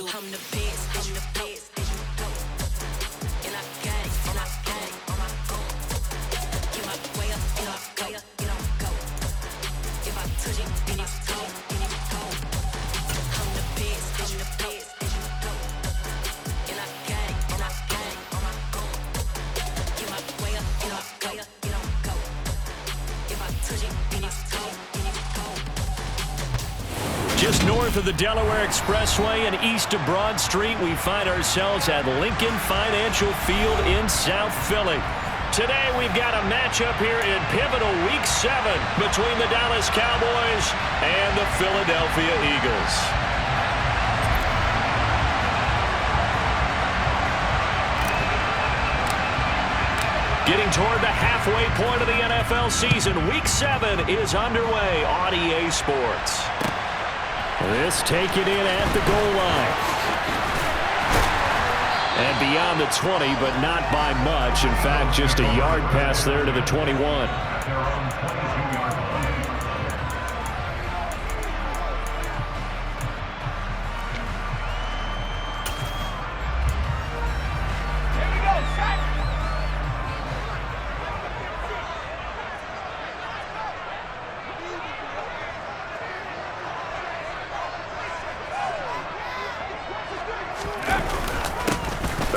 I'm the best, I'm the best, and you know. And I got it, and I got it on my own. Get my way up, get up, go, get on, go. If I touch it, then it's gone, then it's gone. I'm the best, I'm the best, and you know. And I got it, and I got it on my own. Get my way up, get up, go, get on, go. If I touch it, then it's gone, then it's gone. Just north of the Delaware Expressway and east of Broad Street, we find ourselves at Lincoln Financial Field in South Philly. Today we've got a matchup here in pivotal Week 7 between the Dallas Cowboys and the Philadelphia Eagles. Getting toward the halfway point of the NFL season, Week 7 is underway on EA Sports. This taken in at the goal line. And beyond the 20, but not by much. In fact, just a yard pass there to the 21.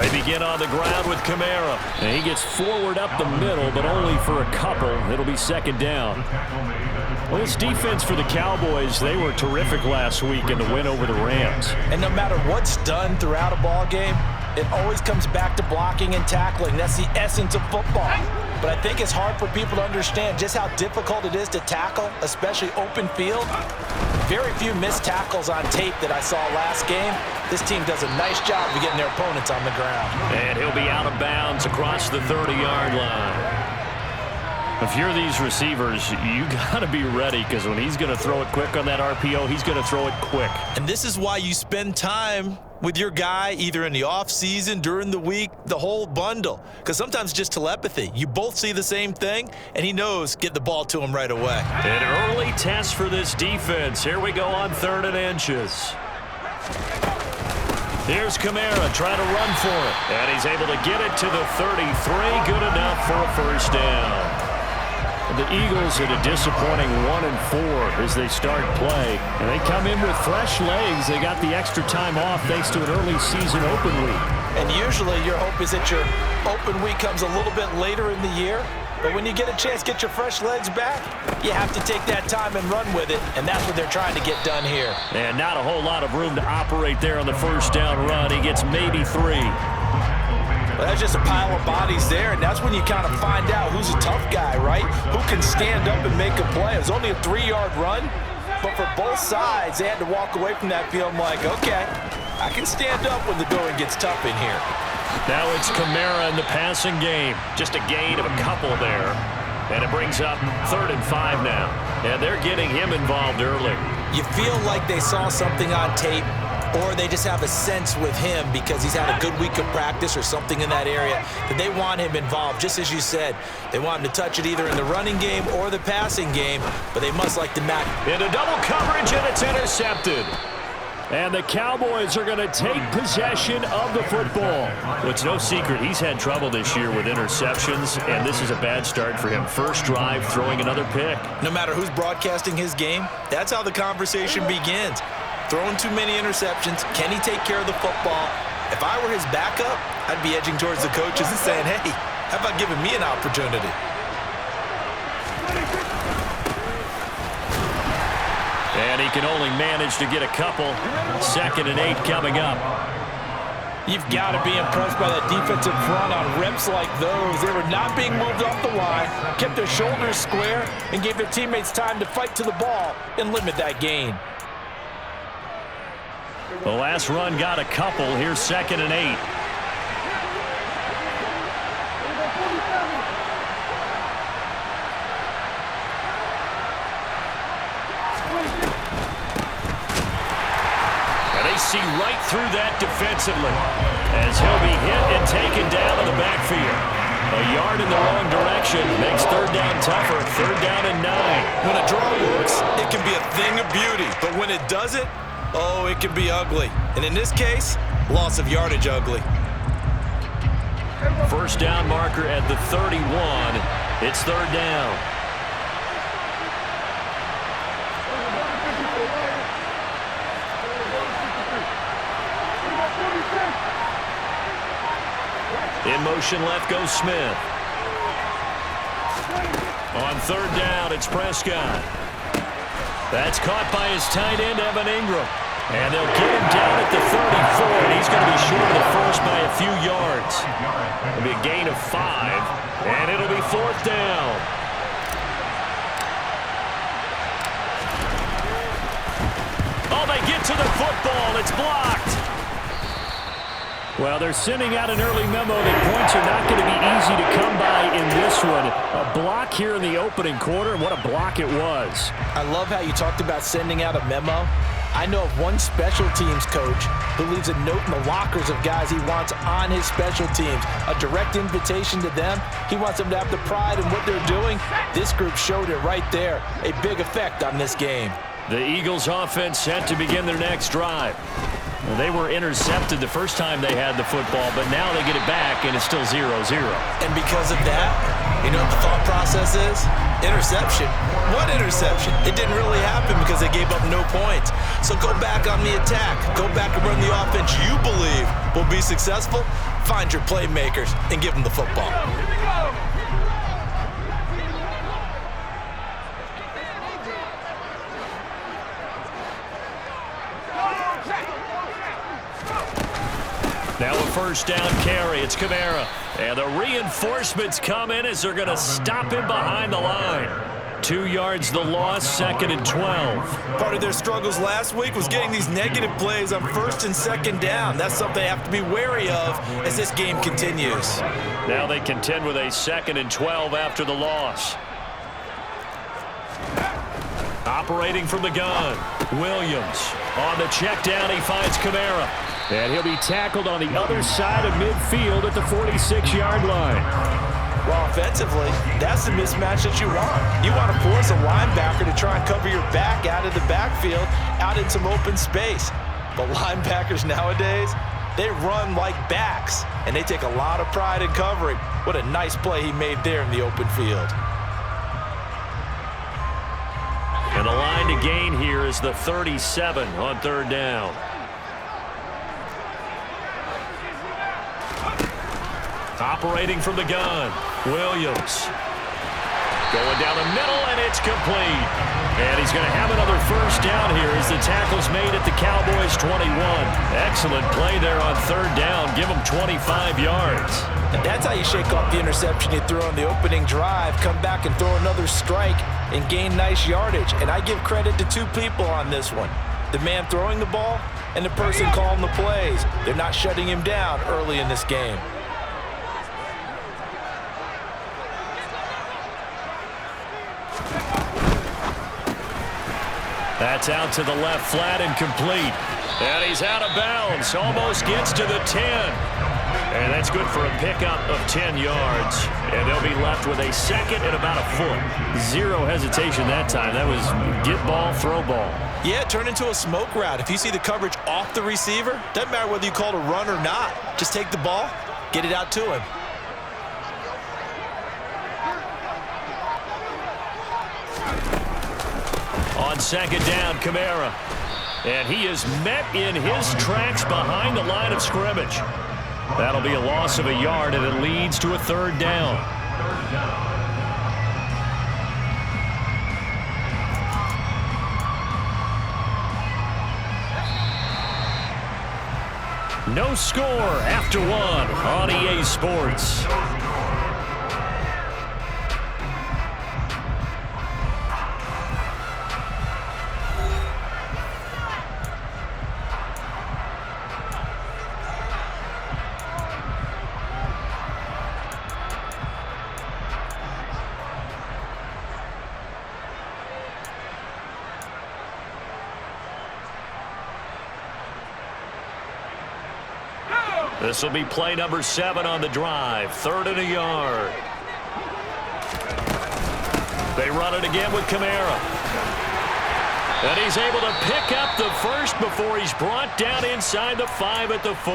They begin on the ground with Kamara. And he gets forward up the middle, but only for a couple. It'll be second down. Well, this defense for the Cowboys, they were terrific last week in the win over the Rams. And no matter what's done throughout a ball game, it always comes back to blocking and tackling. That's the essence of football. But I think it's hard for people to understand just how difficult it is to tackle, especially open field. Very few missed tackles on tape that I saw last game. This team does a nice job of getting their opponents on the ground. And he'll be out of bounds across the 30-yard line. If you're these receivers, you got to be ready, because when he's going to throw it quick on that RPO, he's going to throw it quick. And this is why you spend time with your guy, either in the offseason, during the week, the whole bundle. Because sometimes just telepathy. You both see the same thing, and he knows get the ball to him right away. An early test for this defense. Here we go on 3rd and inches. Here's Kamara trying to run for it. And he's able to get it to the 33. Good enough for a first down. The Eagles at a disappointing 1-4 as they start play. And they come in with fresh legs. They got the extra time off thanks to an early season open week. And usually your hope is that your open week comes a little bit later in the year. But when you get a chance to get your fresh legs back, you have to take that time and run with it. And that's what they're trying to get done here. And not a whole lot of room to operate there on the first down run. He gets maybe 3. Well, that's just a pile of bodies there, and that's when you kind of find out who's a tough guy, right? Who can stand up and make a play. It was only a 3-yard run, but for both sides, they had to walk away from that field like, okay, I can stand up when the going gets tough in here. Now it's Kamara in the passing game. Just a gain of a couple there. And it brings up 3rd and 5 now. And they're getting him involved early. You feel like they saw something on tape, or they just have a sense with him because he's had a good week of practice or something in that area that they want him involved. Just as you said, they want him to touch it either in the running game or the passing game, but they must like to match. Into double coverage, and it's intercepted. And the Cowboys are going to take possession of the football. Well, it's no secret he's had trouble this year with interceptions, and this is a bad start for him. First drive, throwing another pick. No matter who's broadcasting his game, that's how the conversation begins. Throwing too many interceptions. Can he take care of the football? If I were his backup, I'd be edging towards the coaches and saying, hey, how about giving me an opportunity? And he can only manage to get a couple. 2nd and 8 coming up. You've got to be impressed by that defensive front on reps like those. They were not being moved off the line, kept their shoulders square, and gave their teammates time to fight to the ball and limit that gain. The last run got a couple. Here's 2nd and 8. And they see right through that defensively as he'll be hit and taken down in the backfield. A yard in the wrong direction makes 3rd down tougher. 3rd down and 9. When a draw works, it can be a thing of beauty. But when it doesn't, Oh, it can be ugly. And in this case, loss of yardage ugly. First down marker at the 31. It's third down. In motion left goes Smith. On third down, it's Prescott. That's caught by his tight end, Evan Ingram. And they'll get him down at the 34, and he's going to be short of the first by a few yards. It'll be a gain of 5, and it'll be fourth down. Oh, they get to the football. It's blocked. Well, they're sending out an early memo that points are not going to be easy to come by in this one. A block here in the opening quarter, and what a block it was. I love how you talked about sending out a memo. I know of one special teams coach who leaves a note in the lockers of guys he wants on his special teams. A direct invitation to them. He wants them to have the pride in what they're doing. This group showed it right there. A big effect on this game. The Eagles offense set to begin their next drive. Well, they were intercepted the first time they had the football, but now they get it back, and it's still 0-0. And because of that, you know what the thought process is? Interception. What interception? It didn't really happen because they gave up no points. So go back on the attack. Go back and run the offense you believe will be successful. Find your playmakers and give them the football. Now a first down carry. It's Kamara. And the reinforcements come in as they're going to stop him behind the line. 2 yards the loss, second and 12. Part of their struggles last week was getting these negative plays on first and second down. That's something they have to be wary of as this game continues. Now they contend with a second and 12 after the loss. Operating from the gun, Williams. On the check down, he finds Kamara. And he'll be tackled on the other side of midfield at the 46-yard line. Well, offensively, that's the mismatch that you want. You want to force a linebacker to try and cover your back out of the backfield, out in some open space. But linebackers nowadays, they run like backs, and they take a lot of pride in covering. What a nice play he made there in the open field. And the line to gain here is the 37 on third down. Operating from the gun, Williams. Going down the middle, and it's complete. And he's going to have another first down here as the tackle's made at the Cowboys' 21. Excellent play there on third down. Give them 25 yards. And that's how you shake off the interception you threw on the opening drive. Come back and throw another strike and gain nice yardage. And I give credit to two people on this one. The man throwing the ball and the person calling the plays. They're not shutting him down early in this game. That's out to the left, flat and complete. And he's out of bounds. Almost gets to the 10. And that's good for a pickup of 10 yards. And they'll be left with a second and about a foot. Zero hesitation that time. That was get ball, throw ball. Yeah, turn into a smoke route. If you see the coverage off the receiver, doesn't matter whether you call it a run or not. Just take the ball, get it out to him. On second down, Kamara. And he is met in his tracks behind the line of scrimmage. That'll be a loss of a yard, and it leads to a third down. No score after one on EA Sports. This will be play number 7 on the drive. 3rd and a yard. They run it again with Kamara. And he's able to pick up the first before he's brought down inside the 5 at the 4.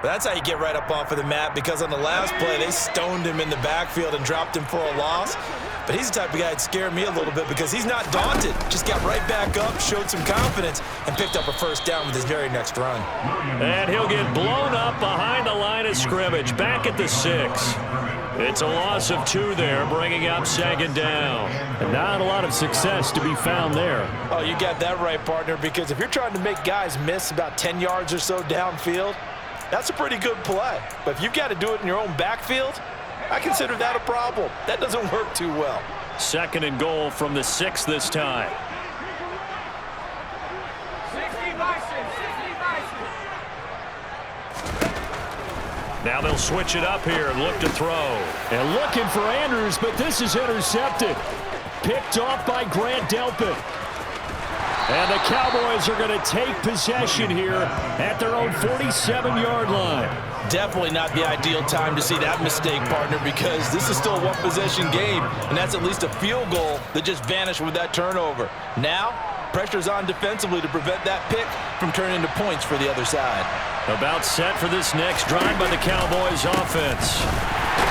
That's how you get right up off of the mat, because on the last play, they stoned him in the backfield and dropped him for a loss. But he's the type of guy that scared me a little bit because he's not daunted. Just got right back up, showed some confidence, and picked up a first down with his very next run. And he'll get blown up behind the line of scrimmage, back at the 6. It's a loss of 2 there, bringing up 2nd down. And not a lot of success to be found there. Oh, you got that right, partner, because if you're trying to make guys miss about 10 yards or so downfield, that's a pretty good play. But if you've got to do it in your own backfield, I consider that a problem. That doesn't work too well. 2nd and goal from the 6 this time. Now they'll switch it up here and look to throw. And looking for Andrews, but this is intercepted. Picked off by Grant Delpit. And the Cowboys are going to take possession here at their own 47-yard line. Definitely not the ideal time to see that mistake, partner, because this is still a one-possession game, and that's at least a field goal that just vanished with that turnover. Now, pressure's on defensively to prevent that pick from turning into points for the other side. About set for this next drive by the Cowboys offense.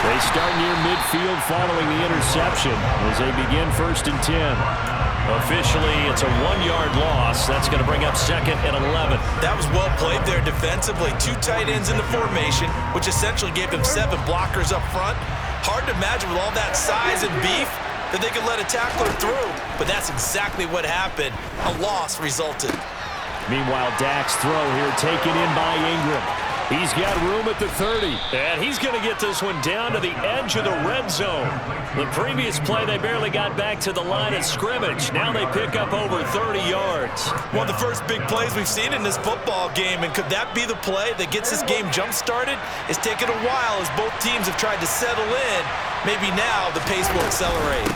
They start near midfield following the interception as they begin 1st and 10. Officially, it's a 1-yard loss. That's going to bring up 2nd and 11. That was well played there defensively. 2 tight ends in the formation, which essentially gave them 7 blockers up front. Hard to imagine with all that size and beef that they could let a tackler through. But that's exactly what happened. A loss resulted. Meanwhile, Dak's throw here taken in by Ingram. He's got room at the 30. And he's going to get this one down to the edge of the red zone. The previous play, they barely got back to the line of scrimmage. Now they pick up over 30 yards. One of the first big plays we've seen in this football game, and could that be the play that gets this game jump-started? It's taken a while as both teams have tried to settle in. Maybe now the pace will accelerate.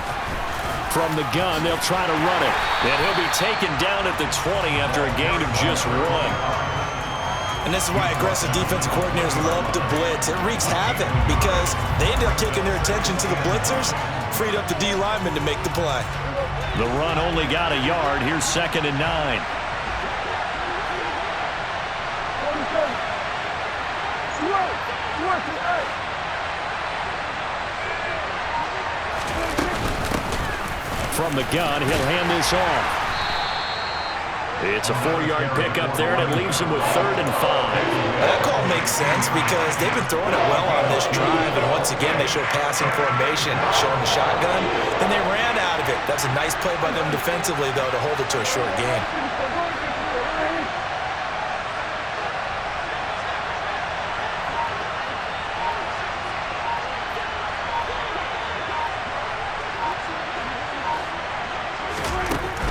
From the gun, they'll try to run it. And he'll be taken down at the 20 after a gain of just 1. And this is why aggressive defensive coordinators love to blitz. It wreaks havoc because they end up taking their attention to the blitzers, freed up the D lineman to make the play. The run only got a yard. Here's 2nd and 9. From the gun, he'll hand this off. It's a 4-yard pickup there, and it leaves him with 3rd and 5. That call makes sense because they've been throwing it well on this drive, and once again they show passing formation, showing the shotgun. Then they ran out of it. That's a nice play by them defensively, though, to hold it to a short gain.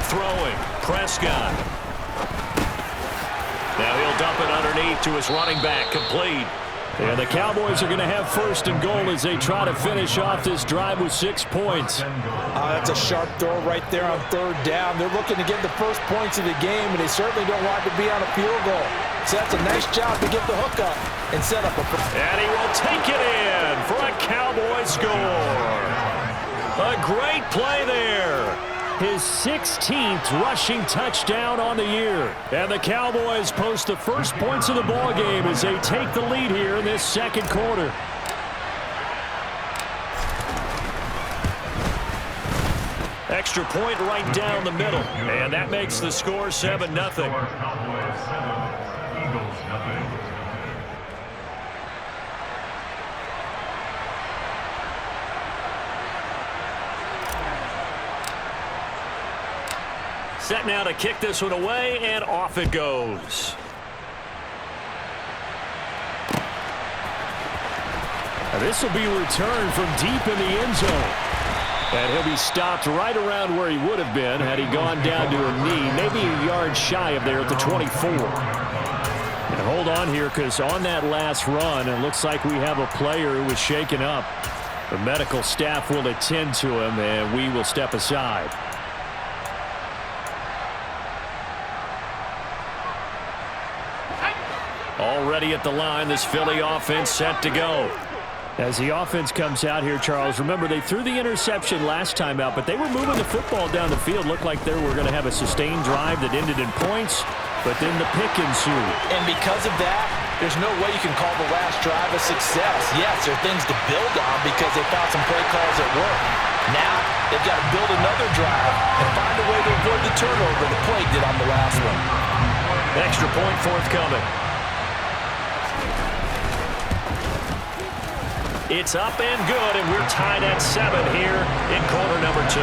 Throwing, Prescott. Now he'll dump it underneath to his running back, complete. And the Cowboys are going to have 1st and goal as they try to finish off this drive with 6 points. That's a sharp throw right there on 3rd down. They're looking to get the first points of the game, and they certainly don't want to be on a field goal. So that's a nice job to get the hook up and set up a... And he will take it in for a Cowboy score. A great play there. His 16th rushing touchdown on the year. And the Cowboys post the first points of the ball game as they take the lead here in this 2nd quarter. Extra point right down the middle. And that makes the score 7-0. Set now to kick this one away, and off it goes. This will be returned from deep in the end zone. And he'll be stopped right around where he would have been had he gone down to a knee, maybe a yard shy of there at the 24. And hold on here, because on that last run, it looks like we have a player who was shaken up. The medical staff will attend to him, and we will step aside. Already at the line, this Philly offense set to go. As the offense comes out here, Charles, remember they threw the interception last time out, but they were moving the football down the field. Looked like they were going to have a sustained drive that ended in points, but then the pick ensued. And because of that, there's no way you can call the last drive a success. Yes, there are things to build on because they found some play calls that work. Now, they've got to build another drive and find a way to avoid the turnover the play did on the last one. Extra point forthcoming. It's up and good, and we're tied at 7 here in quarter number 2.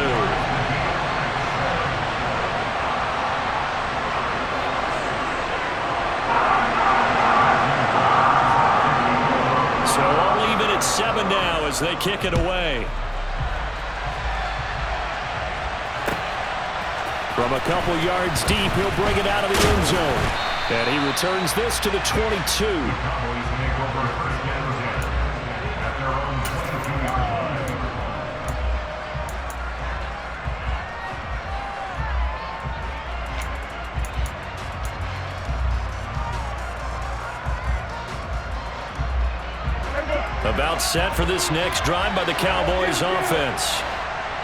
So all even at 7 now as they kick it away. From a couple yards deep, he'll bring it out of the end zone. And he returns this to the 22. About set for this next drive by the Cowboys offense.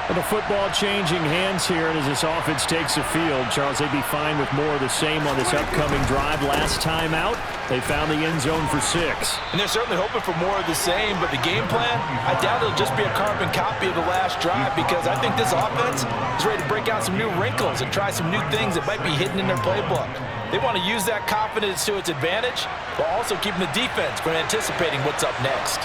And the football changing hands here, and as this offense takes the field, Charles, they'd be fine with more of the same on this upcoming drive. Last time out, they found the end zone for 6. And they're certainly hoping for more of the same, but the game plan, I doubt it'll just be a carbon copy of the last drive because I think this offense is ready to break out some new wrinkles and try some new things that might be hidden in their playbook. They want to use that confidence to its advantage while also keeping the defense from anticipating what's up next.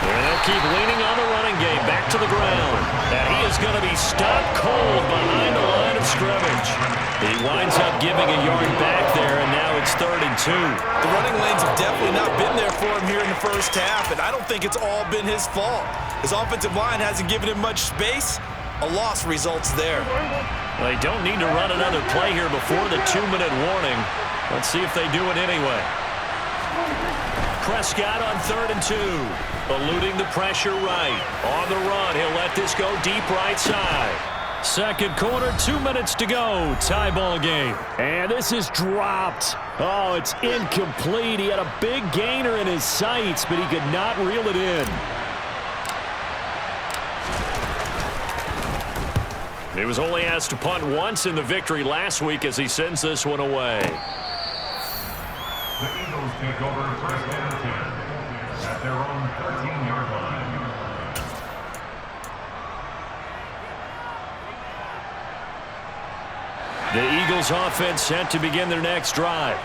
And they'll keep leaning on the running game back to the ground. And he is going to be stopped cold behind the line of scrimmage. He winds up giving a yard back there, and now it's 3rd and 2. The running lanes have definitely not been there for him here in the first half, and I don't think it's all been his fault. His offensive line hasn't given him much space. A loss results there. They don't need to run another play here before the 2-minute warning. Let's see if they do it anyway. Prescott on 3rd and 2. Eluding the pressure right. On the run, he'll let this go deep right side. Second quarter, 2 minutes to go. Tie ball game. And this is dropped. Oh, it's incomplete. He had a big gainer in his sights, but he could not reel it in. He was only asked to punt once in the victory last week as he sends this one away. The Eagles take over first and 10 at their own 13-yard line. The Eagles offense set to begin their next drive.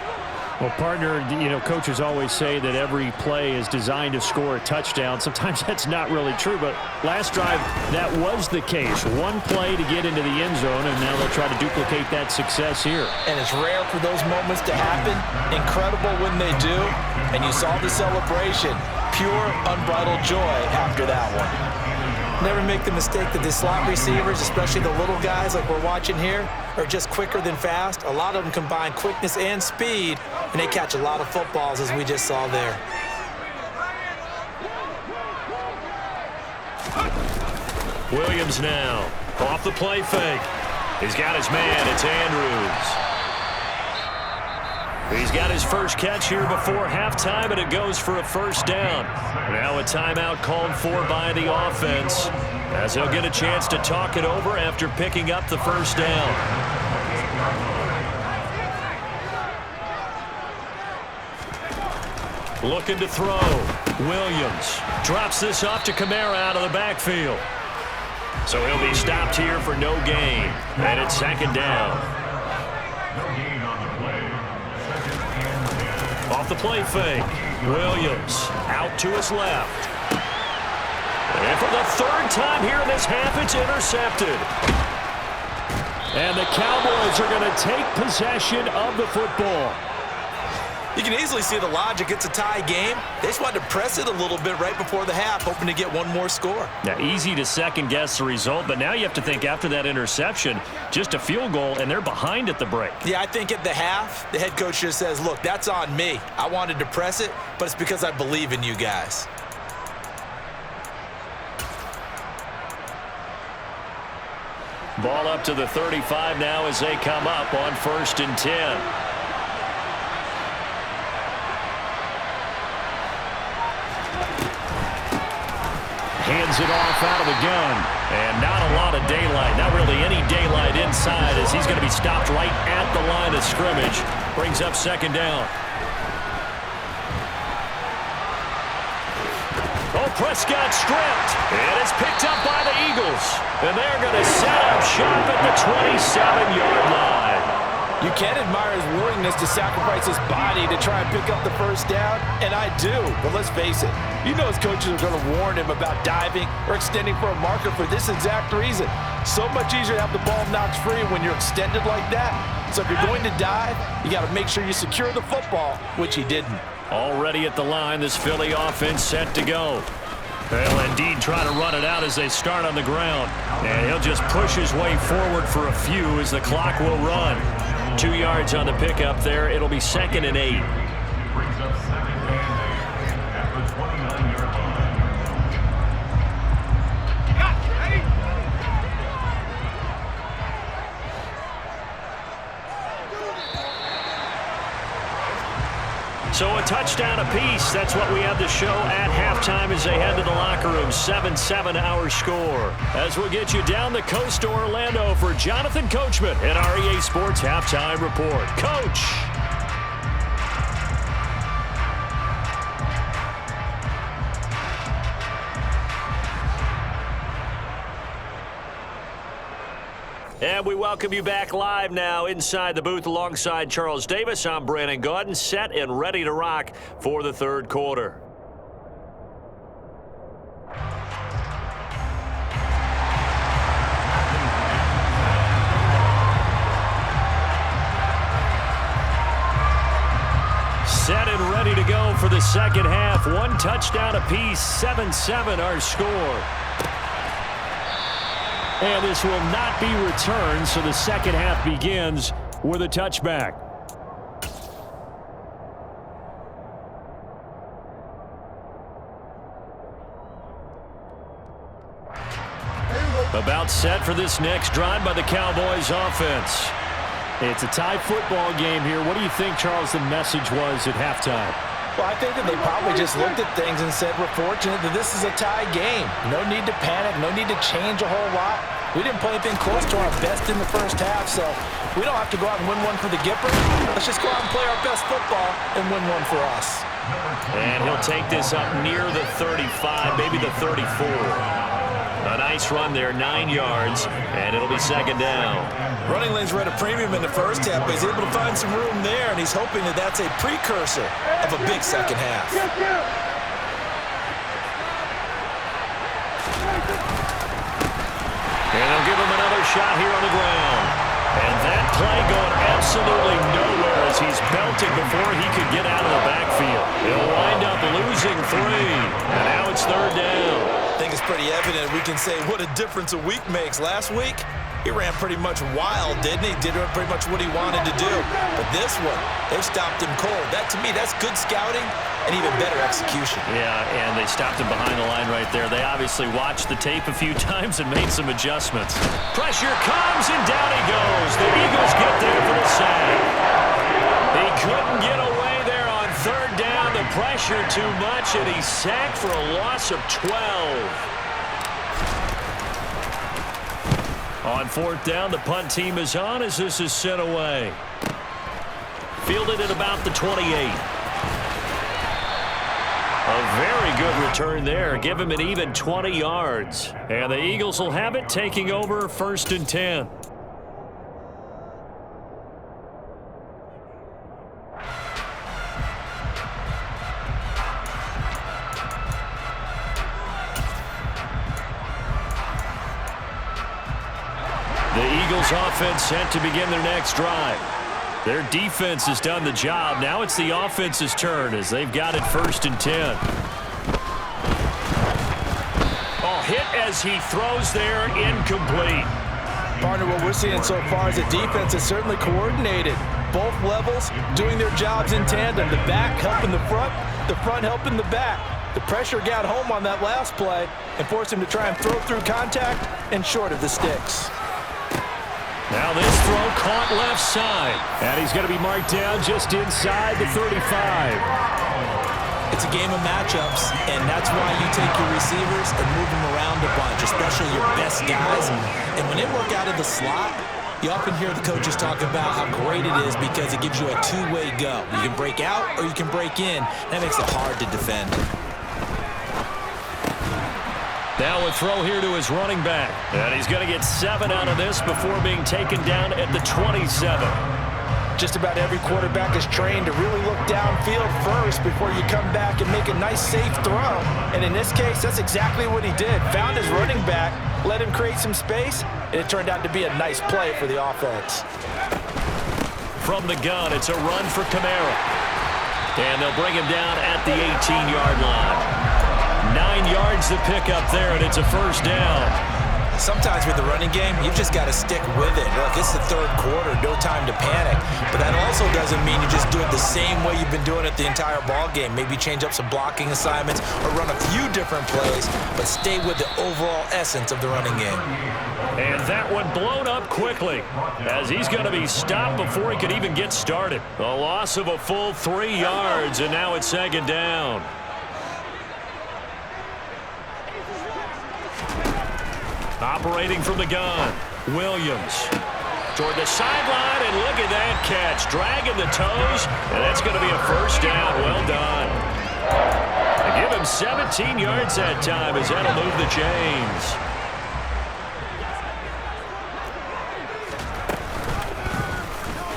Well, partner, you know, coaches always say that every play is designed to score a touchdown. Sometimes that's not really true, but last drive, that was the case. One play to get into the end zone, and now they'll try to duplicate that success here. And it's rare for those moments to happen. Incredible when they do. And you saw the celebration. Pure, unbridled joy after that one. Never make the mistake that the slot receivers, especially the little guys like we're watching here, are just quicker than fast. A lot of them combine quickness and speed, and they catch a lot of footballs, as we just saw there. Williams now. Off the play fake. He's got his man. It's Andrews. He's got his first catch here before halftime, and it goes for a first down. Now a timeout called for by the offense, as he'll get a chance to talk it over after picking up the first down. Looking to throw. Williams drops this off to Kamara out of the backfield. So he'll be stopped here for no gain. And it's 2nd down. No gain on the play. 2nd and 10. Off the play fake. Williams out to his left. And for the 3rd time here in this half, it's intercepted. And the Cowboys are going to take possession of the football. You can easily see the logic. It's a tie game. They just wanted to press it a little bit right before the half, hoping to get one more score. Now, easy to second-guess the result, but now you have to think after that interception, just a field goal, and they're behind at the break. Yeah, I think at the half, the head coach just says, look, that's on me. I wanted to press it, but it's because I believe in you guys. Ball up to the 35 now as they come up on 1st and 10. hands it off out of the gun. And not a lot of daylight, not really any daylight inside, as he's going to be stopped right at the line of scrimmage. Brings up second down. Oh, Prescott stripped, and it's picked up by the Eagles. And they're going to set up shop at the 27-yard line. You can admire his willingness to sacrifice his body to try and pick up the first down, and I do. But let's face it, you know his coaches are going to warn him about diving or extending for a marker for this exact reason. So much easier to have the ball knocked free when you're extended like that. So if you're going to dive, you got to make sure you secure the football, which he didn't. Already at the line, this Philly offense set to go. They'll indeed try to run it out as they start on the ground. And he'll just push his way forward for a few as the clock will run. 2 yards on the pickup there. It'll be 2nd and 8. Brings up 2nd and 8 at the 29-yard line. So a touchdown apiece. That's what we have to show at halftime as they head to the locker room. 7-7 our score. As we'll get you down the coast to Orlando for Jonathan Coachman at our EA Sports Halftime Report. Coach! And we welcome you back live now inside the booth alongside Charles Davis. I'm Brandon Gaudin, set and ready to rock for the third quarter. Set and ready to go for the second half. 1 touchdown apiece, 7-7 our score. And this will not be returned, so the second half begins with a touchback. About set for this next drive by the Cowboys offense. It's a tie football game here. What do you think, Charles, the message was at halftime? Well, I think that they probably just looked at things and said, we're fortunate that this is a tie game. No need to panic, no need to change a whole lot. We didn't play anything close to our best in the first half, so we don't have to go out and win one for the Gipper. Let's just go out and play our best football and win one for us. And he'll take this up near the 35, maybe the 34. A nice run there, 9 yards, and it'll be second down. Running lanes were at a premium in the first half, but he's able to find some room there, and he's hoping that that's a precursor of a big second half. And they'll give him another shot here on the ground. And that play going absolutely nowhere as he's belted before he could get out of the backfield. He'll wind up losing 3, and now it's third down. I think it's pretty evident we can say what a difference a week makes. Last week, he ran pretty much wild, didn't he? Did pretty much what he wanted to do. But this one, they stopped him cold. That, to me, that's good scouting and even better execution. Yeah, and they stopped him behind the line right there. They obviously watched the tape a few times and made some adjustments. Pressure comes, and down he goes. The Eagles get there for the sack. He couldn't get away there on third down. The pressure too much, and he's sacked for a loss of 12. On fourth down, the punt team is on as this is sent away. Fielded at about the 28. A very good return there. Give him an even 20 yards. And the Eagles will have it, taking over 1st and 10. The Eagles offense set to begin their next drive. Their defense has done the job. Now it's the offense's turn as they've got it 1st and 10. Oh, hit as he throws there, incomplete. Partner, what we're seeing so far is the defense is certainly coordinated. Both levels doing their jobs in tandem. The back helping the front helping the back. The pressure got home on that last play and forced him to try and throw through contact and short of the sticks. Now this throw caught left side. And he's going to be marked down just inside the 35. It's a game of matchups, and that's why you take your receivers and move them around a bunch, especially your best guys. And when they work out of the slot, you often hear the coaches talk about how great it is because it gives you a two-way go. You can break out or you can break in. That makes it hard to defend. Now a throw here to his running back. And he's going to get 7 out of this before being taken down at the 27. Just about every quarterback is trained to really look downfield first before you come back and make a nice, safe throw. And in this case, that's exactly what he did. Found his running back, let him create some space, and it turned out to be a nice play for the offense. From the gun, it's a run for Kamara. And they'll bring him down at the 18-yard line. 9 yards to pick up there, and it's a first down. Sometimes with the running game, you've just got to stick with it. Look, it's the third quarter, no time to panic. But that also doesn't mean you just do it the same way you've been doing it the entire ball game. Maybe change up some blocking assignments or run a few different plays, but stay with the overall essence of the running game. And that one blown up quickly as he's going to be stopped before he could even get started. A loss of a full 3 yards, and now it's second down. Operating from the gun, Williams toward the sideline, and look at that catch. Dragging the toes, and that's going to be a first down. Well done. They give him 17 yards that time as that'll move the chains.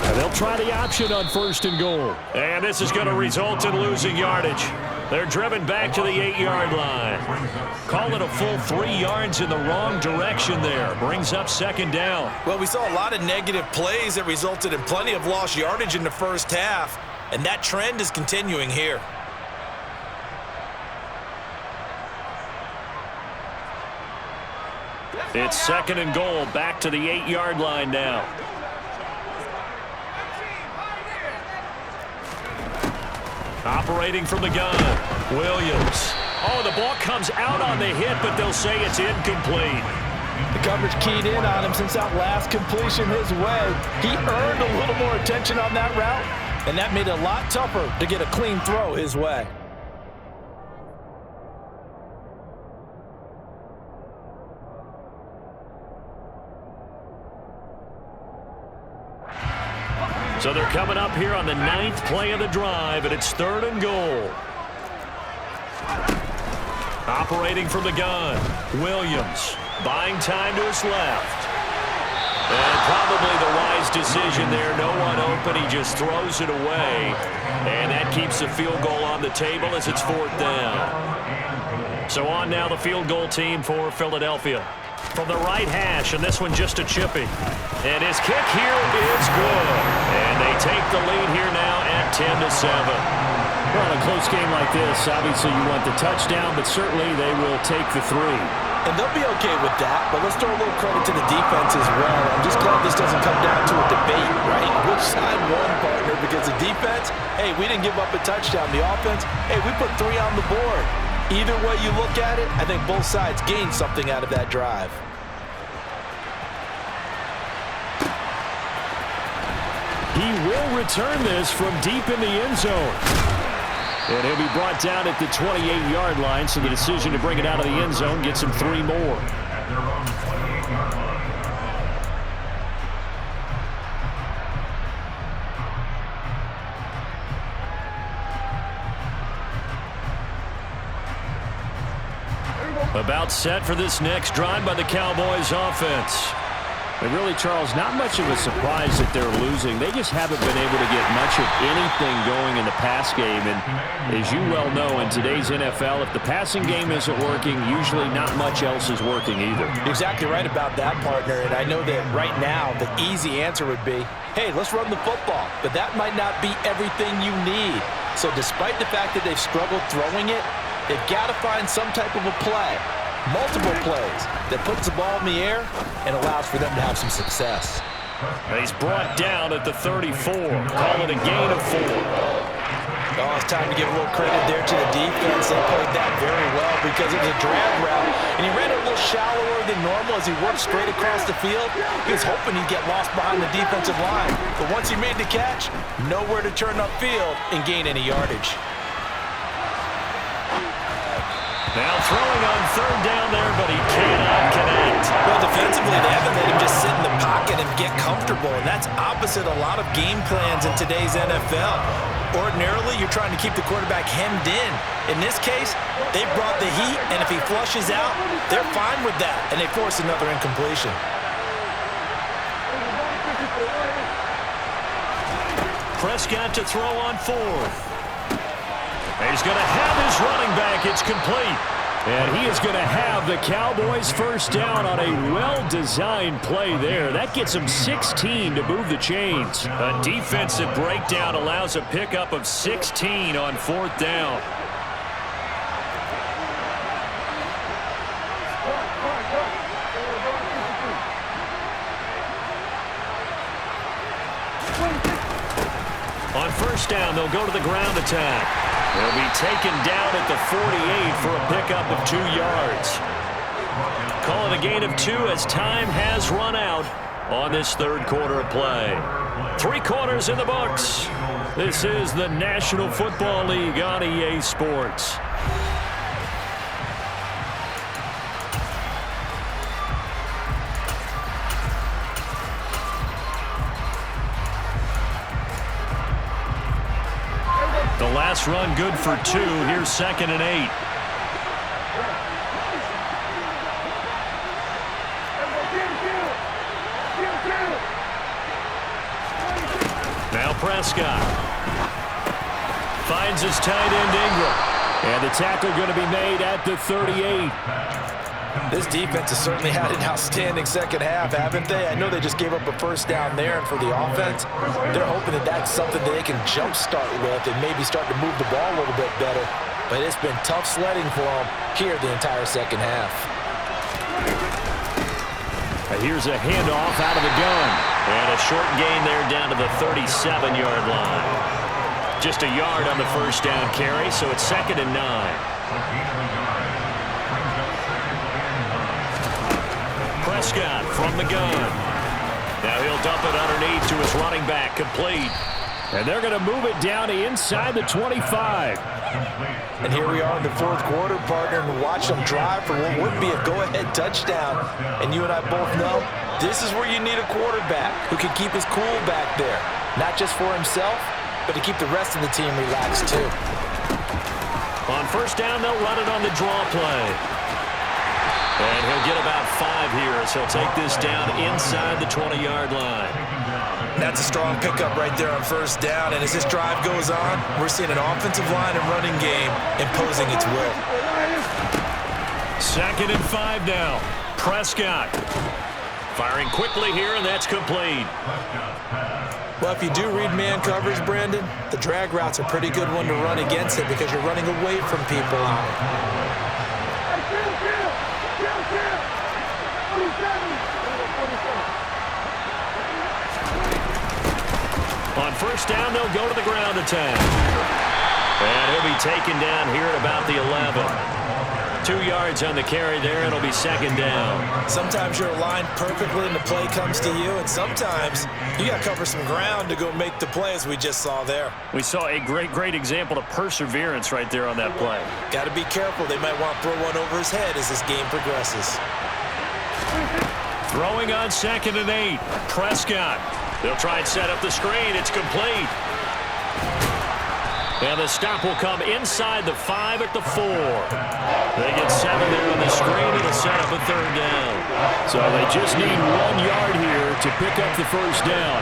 And they'll try the option on 1st and goal. And this is going to result in losing yardage. They're driven back to the 8-yard line. Call it a full 3 yards in the wrong direction there. Brings up second down. Well, we saw a lot of negative plays that resulted in plenty of lost yardage in the first half, and that trend is continuing here. It's 2nd and goal, back to the 8-yard line now. Operating from the gun, Williams. Oh, the ball comes out on the hit, but they'll say it's incomplete. The coverage keyed in on him since that last completion his way. He earned a little more attention on that route, and that made it a lot tougher to get a clean throw his way. So they're coming up here on the 9th play of the drive, and it's 3rd and goal. Operating from the gun, Williams buying time to his left. And probably the wise decision there. No one open. He just throws it away. And that keeps the field goal on the table as it's 4th down. So on now the field goal team for Philadelphia. From the right hash, and this one just a chippy. And his kick here is good. And they take the lead here now at 10-7. Well, in a close game like this, obviously you want the touchdown, but certainly they will take the 3. And they'll be okay with that, but let's throw a little credit to the defense as well. I'm just glad this doesn't come down to a debate, right? Which side won, partner? Because the defense, hey, we didn't give up a touchdown. The offense, hey, we put 3 on the board. Either way you look at it, I think both sides gained something out of that drive. He will return this from deep in the end zone. And he'll be brought down at the 28-yard line, so the decision to bring it out of the end zone gets him 3 more. At their own 28-yard line. About set for this next drive by the Cowboys offense. And really, Charles, not much of a surprise that they're losing. They just haven't been able to get much of anything going in the pass game. And as you well know, in today's NFL, if the passing game isn't working, usually not much else is working either. You're exactly right about that, partner. And I know that right now the easy answer would be, hey, let's run the football. But that might not be everything you need. So despite the fact that they've struggled throwing it, they've got to find some type of a play, multiple plays, that puts the ball in the air and allows for them to have some success. He's brought down at the 34. Call it a gain of 4. Oh, it's time to give a little credit there to the defense. They played that very well because it was a drag route, and he ran it a little shallower than normal as he worked straight across the field. He was hoping he'd get lost behind the defensive line, but once he made the catch, nowhere to turn upfield and gain any yardage. Now throwing on third down there, but he cannot connect. Well, defensively, they haven't let him just sit in the pocket and get comfortable, and that's opposite a lot of game plans in today's NFL. Ordinarily, you're trying to keep the quarterback hemmed in. In this case, they brought the heat, and if he flushes out, they're fine with that, and they force another incompletion. Prescott to throw on fourth. He's going to have his running back. It's complete. And he is going to have the Cowboys first down on a well-designed play there. That gets him 16 to move the chains. A defensive breakdown allows a pickup of 16 on fourth down. On first down, they'll go to the ground attack. They'll be taken down at the 48 for a pickup of 2 yards. Call it a gain of 2 as time has run out on this third quarter of play. 3 quarters in the books. This is the National Football League on EA Sports. The last run good for 2. Here's 2nd and 8. Now Prescott finds his tight end Ingram. And the tackle going to be made at the 38. This defense has certainly had an outstanding second half, haven't they? I know they just gave up a first down there, and for the offense, they're hoping that that's something that they can jumpstart with and maybe start to move the ball a little bit better. But it's been tough sledding for them here the entire second half. Here's a handoff out of the gun. And a short gain there down to the 37-yard line. Just a yard on the first down carry, so it's 2nd and 9. Prescott from the gun. Now he'll dump it underneath to his running back, complete. And they're going to move it down inside the 25. And here we are in the fourth quarter, partner, and watch them drive for what would be a go-ahead touchdown. And you and I both know this is where you need a quarterback who can keep his cool back there. Not just for himself, but to keep the rest of the team relaxed too. On first down, they'll run it on the draw play. And he'll get about 5 here as he'll take this down inside the 20-yard line. That's a strong pickup right there on first down. And as this drive goes on, we're seeing an offensive line and running game imposing its will. 2nd and 5 now. Prescott firing quickly here, and that's complete. Well, if you do read man coverage, Brandon, the drag route's a pretty good one to run against it because you're running away from people on it. On first down, they'll go to the ground attack. And he'll be taken down here at about the 11. 2 yards on the carry there. It'll be 2nd down. Sometimes you're aligned perfectly and the play comes to you, and sometimes you got to cover some ground to go make the play, as we just saw there. We saw a great example of perseverance right there on that play. Got to be careful. They might want to throw one over his head as this game progresses. Throwing on 2nd and 8. Prescott. They'll try and set up the screen. It's complete. And the stop will come inside the 5 at the 4. They get 7 there on the screen. It'll set up a 3rd down. So they just need 1 yard here to pick up the first down.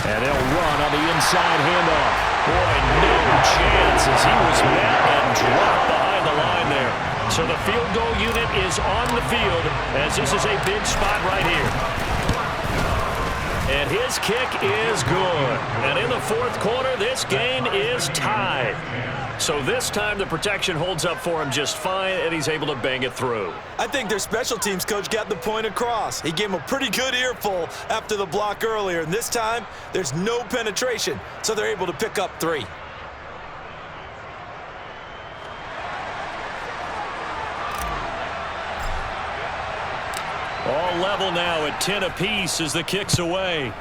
And they'll run on the inside handoff. Boy, no chance as he was met and dropped behind the line there. So the field goal unit is on the field as this is a big spot right here. And his kick is good. And in the fourth quarter, this game is tied. So this time the protection holds up for him just fine, and he's able to bang it through. I think their special teams coach got the point across. He gave him a pretty good earful after the block earlier, and this time there's no penetration, so they're able to pick up 3. All level now at 10 apiece as the kick's away.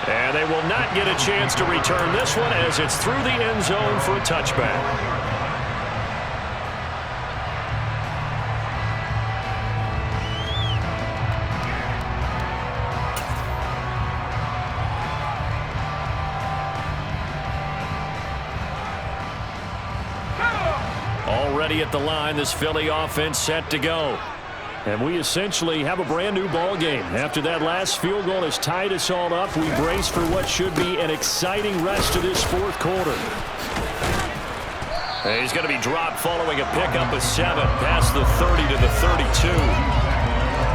And they will not get a chance to return this one as it's through the end zone for a touchback. Already at the line, this Philly offense set to go. And we essentially have a brand new ball game. After that last field goal has tied us all up, we brace for what should be an exciting rest of this fourth quarter. And he's going to be dropped following a pickup of 7 past the 30 to the 32.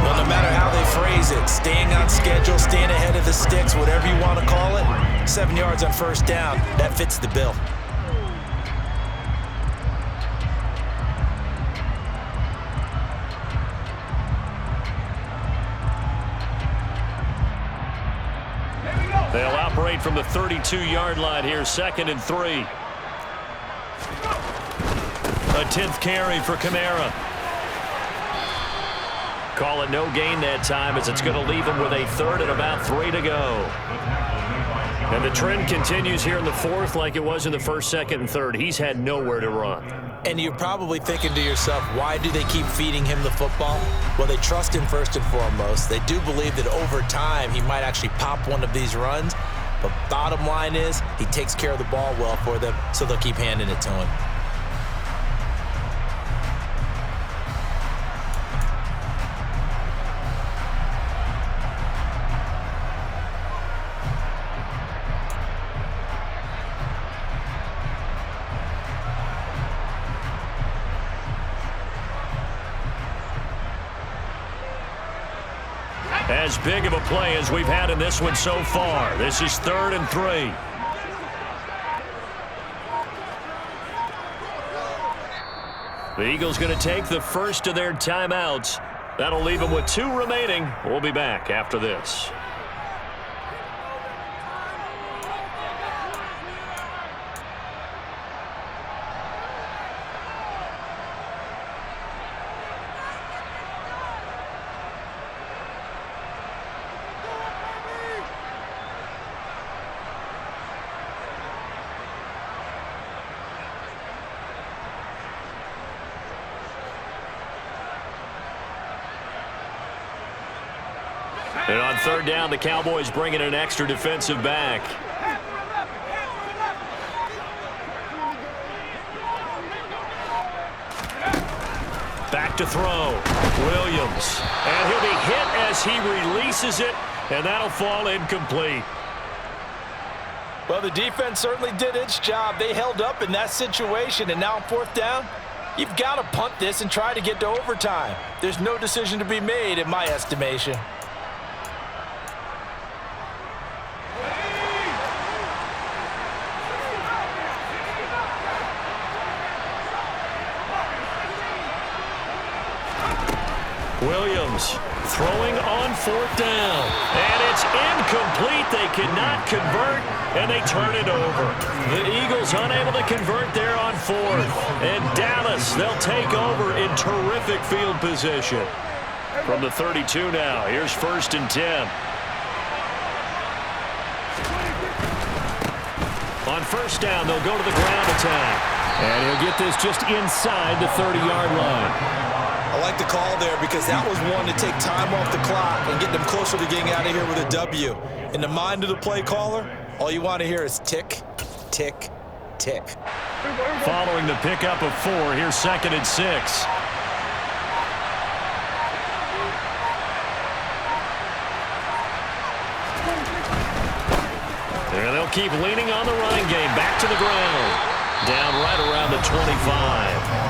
Well, no matter how they phrase it, staying on schedule, staying ahead of the sticks, whatever you want to call it, 7 yards on first down, that fits the bill. They'll operate from the 32-yard line here, 2nd and 3. A 10th carry for Kamara. Call it no gain that time as it's going to leave him with a 3rd and about 3 to go. And the trend continues here in the 4th like it was in the 1st, 2nd, and 3rd. He's had nowhere to run. And you're probably thinking to yourself, why do they keep feeding him the football? Well, they trust him first and foremost. They do believe that over time he might actually pop one of these runs. But bottom line is he takes care of the ball well for them, so they'll keep handing it to him. As big of a play as we've had in this one so far. This is 3rd and 3. The Eagles going to take the first of their timeouts. That'll leave them with 2 remaining. We'll be back after this. And on 3rd down, the Cowboys bring in an extra defensive back. Back to throw. Williams. And he'll be hit as he releases it, and that'll fall incomplete. Well, the defense certainly did its job. They held up in that situation, and now on 4th down, you've got to punt this and try to get to overtime. There's no decision to be made in my estimation. Williams throwing on 4th down. And it's incomplete. They cannot convert, and they turn it over. The Eagles unable to convert there on 4th. And Dallas, they'll take over in terrific field position. From the 32 now, here's 1st and 10. On 1st down, they'll go to the ground attack. And he'll get this just inside the 30-yard line. I like the call there because that was one to take time off the clock and get them closer to getting out of here with a W. In the mind of the play caller, all you want to hear is tick, tick, tick. Following the pickup of 4, here's 2nd and 6. And they'll keep leaning on the running game. Back to the ground. Down right around the 25.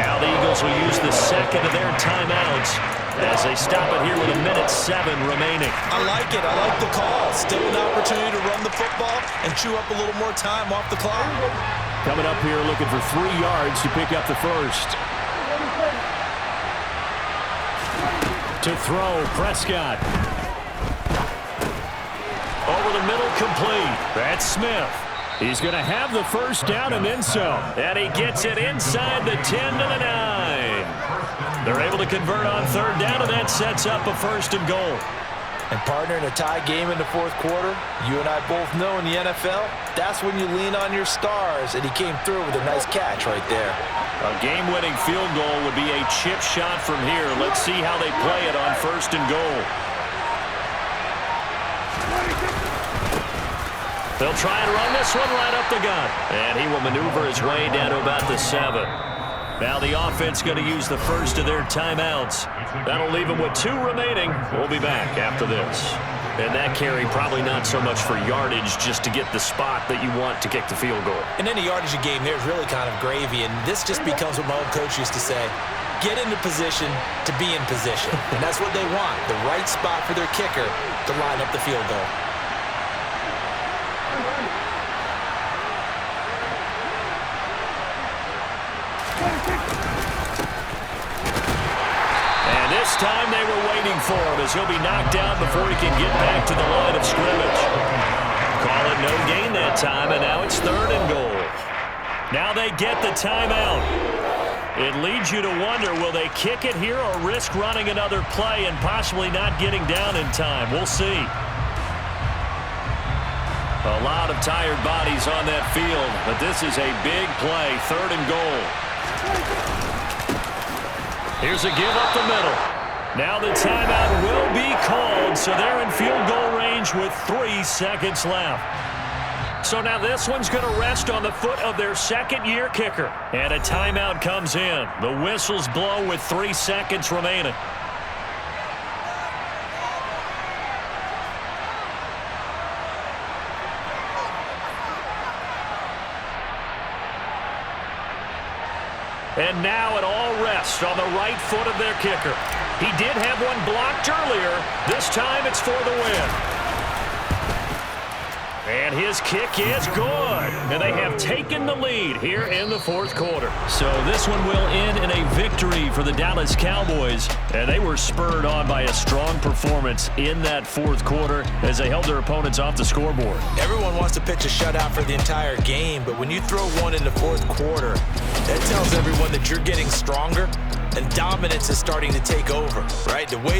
Now the Eagles will use the 2nd of their timeouts as they stop it here with 1:07 remaining. I like it. I like the call. Still an opportunity to run the football and chew up a little more time off the clock. Coming up here looking for 3 yards to pick up the first. To throw, Prescott. Over the middle, complete. That's Smith. He's going to have the first down and then some. And he gets it inside the 10 to the 9. They're able to convert on 3rd down, and that sets up a 1st and goal. And partner, in a tie game in the fourth quarter, you and I both know in the NFL, that's when you lean on your stars, and he came through with a nice catch right there. A game-winning field goal would be a chip shot from here. Let's see how they play it on 1st and goal. They'll try and run this one right up the gut. And he will maneuver his way down to about the 7. Now the offense going to use the first of their timeouts. That'll leave them with 2 remaining. We'll be back after this. And that carry probably not so much for yardage, just to get the spot that you want to kick the field goal. And any yardage game there is really kind of gravy, and this just becomes what my old coach used to say, get into position to be in position. And that's what they want, the right spot for their kicker to line up the field goal. This time they were waiting for him as he'll be knocked down before he can get back to the line of scrimmage. Call it no gain that time, and now it's 3rd and goal. Now they get the timeout. It leads you to wonder, will they kick it here or risk running another play and possibly not getting down in time? We'll see. A lot of tired bodies on that field, but this is a big play, 3rd and goal. Here's a give up the middle. Now the timeout will be called, so they're in field goal range with 3 seconds left. So now this one's going to rest on the foot of their 2nd-year kicker. And a timeout comes in. The whistles blow with 3 seconds remaining. And now it all rests on the right foot of their kicker. He did have one blocked earlier. This time it's for the win. And his kick is good. And they have taken the lead here in the 4th quarter. So this one will end in a victory for the Dallas Cowboys. And they were spurred on by a strong performance in that 4th quarter as they held their opponents off the scoreboard. Everyone wants to pitch a shutout for the entire game, but when you throw one in the 4th quarter, that tells everyone that you're getting stronger and dominance is starting to take over, right? The way